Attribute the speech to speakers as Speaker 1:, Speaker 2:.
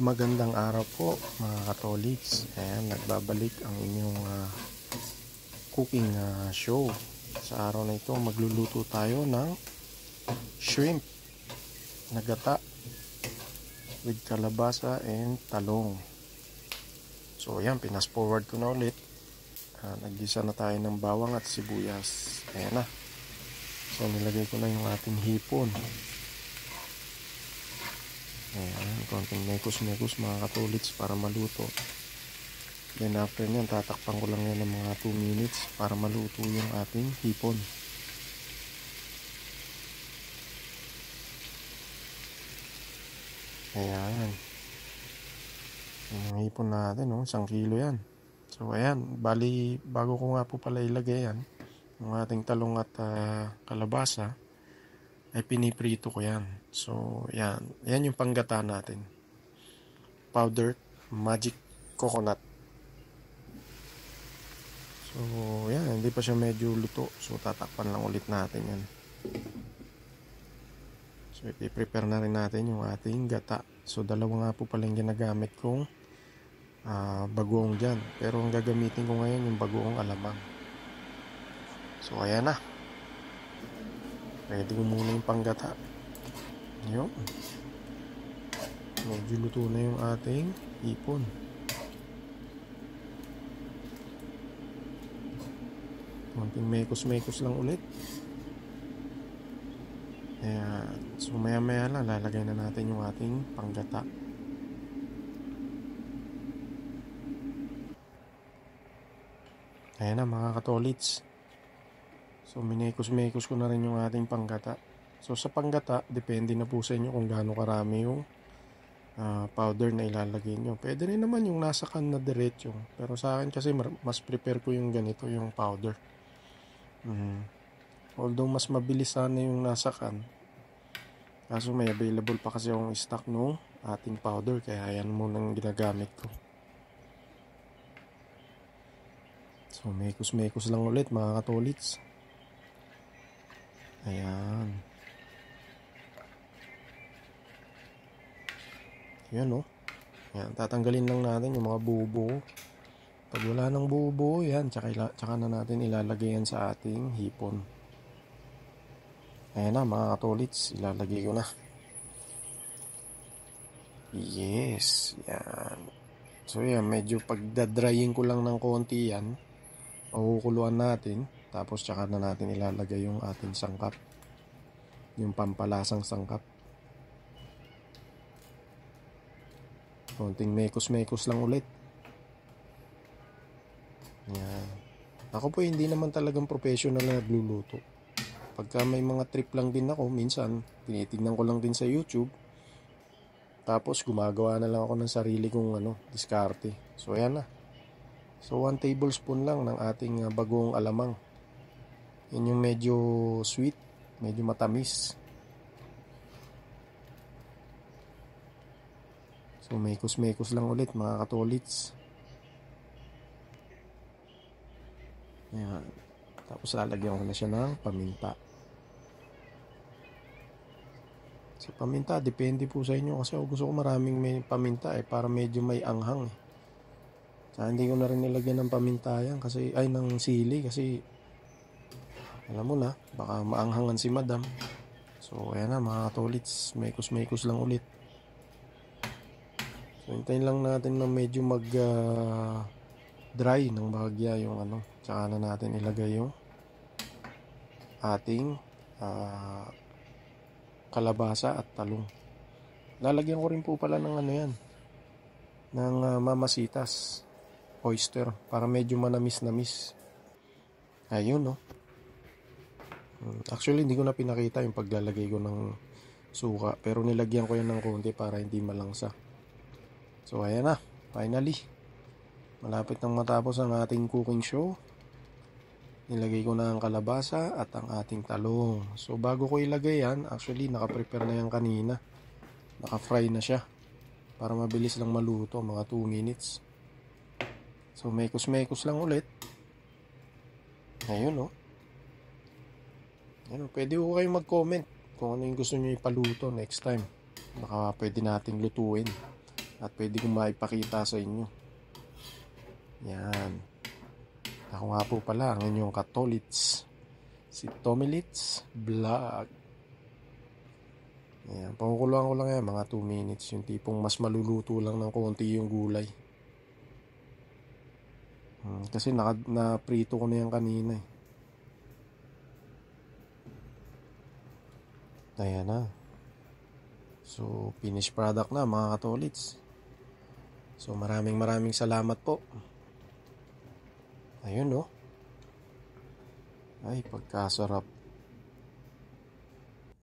Speaker 1: Magandang araw po mga katoliks. Ayan, nagbabalik ang inyong cooking show. Sa araw na ito magluluto tayo ng shrimp na gata with kalabasa and talong. So ayan, pinas forward ko na ulit. Naggisa na tayo ng bawang at sibuyas. Ayan na. So nilagay ko na yung ating hipon. Ayan, konting mekos-mekos mga katolits para maluto. Then after nyan, tatakpan ko lang yan ng mga 2 minutes para maluto yung ating hipon. Ayan. Yung hipon natin, 1 kilo yan. So ayan, bali bago ko nga po pala ilagay yan, yung ating talong at kalabasa, ay piniprito ko yan. So, yan yung panggata natin. Powdered magic coconut. So, yan, hindi pa siya medyo luto. So, tatakpan lang ulit natin yan. So, ipiprepare na rin natin yung ating gata. So, dalawa nga po pala yung ginagamit kong bagoong dyan. Pero ang gagamitin ko ngayon yung bagoong alamang. So, ayan na. Ready ko muna yung panggata. Yun. Medyo luto na yung ating hipon. Konting mekos-mekos lang ulit. Ayan. So maya-maya lang lalagay na natin yung ating panggata. Ayan na mga katolits. So minekos-mekos ko na rin yung ating panggata. So sa panggata, depende na po sa inyo kung gaano karami yung powder na ilalagay nyo. Pwede rin naman yung nasa kan na diretso. Pero sa akin kasi mas prepare ko yung ganito, yung powder. Although mas mabilis sana yung nasa kan. Kaso may available pa kasi yung stock nung ating powder. Kaya yan muna ang ginagamit ko. So mekos-mekos lang ulit mga katolits. Ayan. Ayan Ayan, tatanggalin lang natin yung mga buo-buo. Pag wala ng buo-buo, yan, tsaka na natin ilalagay yan sa ating hipon. Ayan na mga katolits, ilalagay ko na. Yes, yan. So yan, medyo pagdadrying ko lang ng konti yan. Makukuluan natin. Tapos tsaka na natin ilalagay yung ating sangkap. Yung pampalasang sangkap. Konting mekos-mekos lang ulit. Yan. Ako po hindi naman talagang professional na nagluluto. Pagka may mga trip lang din ako, minsan tinitignan ko lang din sa YouTube. Tapos gumagawa na lang ako ng sarili kong diskarte. So ayan na. So 1 tablespoon lang ng ating bagoong alamang. Yun yung medyo sweet, medyo matamis. So mekos-mekos lang ulit mga katolits. Ayan. Tapos lalagyan ko na siya ng paminta. Sa paminta, depende po sa inyo. Kasi gusto ko maraming may paminta para medyo may anghang. Saka hindi ko na rin nilagyan ng paminta yan kasi, ng sili kasi alam mo na, baka maanghangan si madam. So ayan na mga katolits, mekos-mekos lang ulit. So hintayin lang natin na medyo mag dry ng bahagya yung tsaka na natin ilagay yung ating kalabasa at talong. Lalagyan ko rin po pala ng yan, ng mamasitas, oyster, para medyo manamis-namis. Ayun Actually hindi ko na pinakita yung paglalagay ko ng suka, pero nilagyan ko yan ng konti para hindi malangsa. So ayan na, finally malapit nang matapos ang ating cooking show. Nilagay ko na ang kalabasa at ang ating talong. So bago ko ilagay yan, actually nakaprepare na yan kanina. Naka-fry na siya para mabilis lang maluto, mga 2 minutes. So mekos-mekos lang ulit. Ayun pwede ko kayong mag-comment kung ano yung gusto nyo ipaluto next time. Baka pwede nating lutuin. at pwede kong maipakita sa inyo. Yan. Ako nga po pala ang inyong katolits, si Tomilits Vlog. Yan, pangukuluan ko lang yan, mga 2 minutes. Yung tipong mas maluluto lang ng konti yung gulay. Kasi na-prito ko na yan kanina eh. Ayan na. So, finished product na mga katolits. So, maraming salamat po. Ayun, no? Ay, pagkasarap.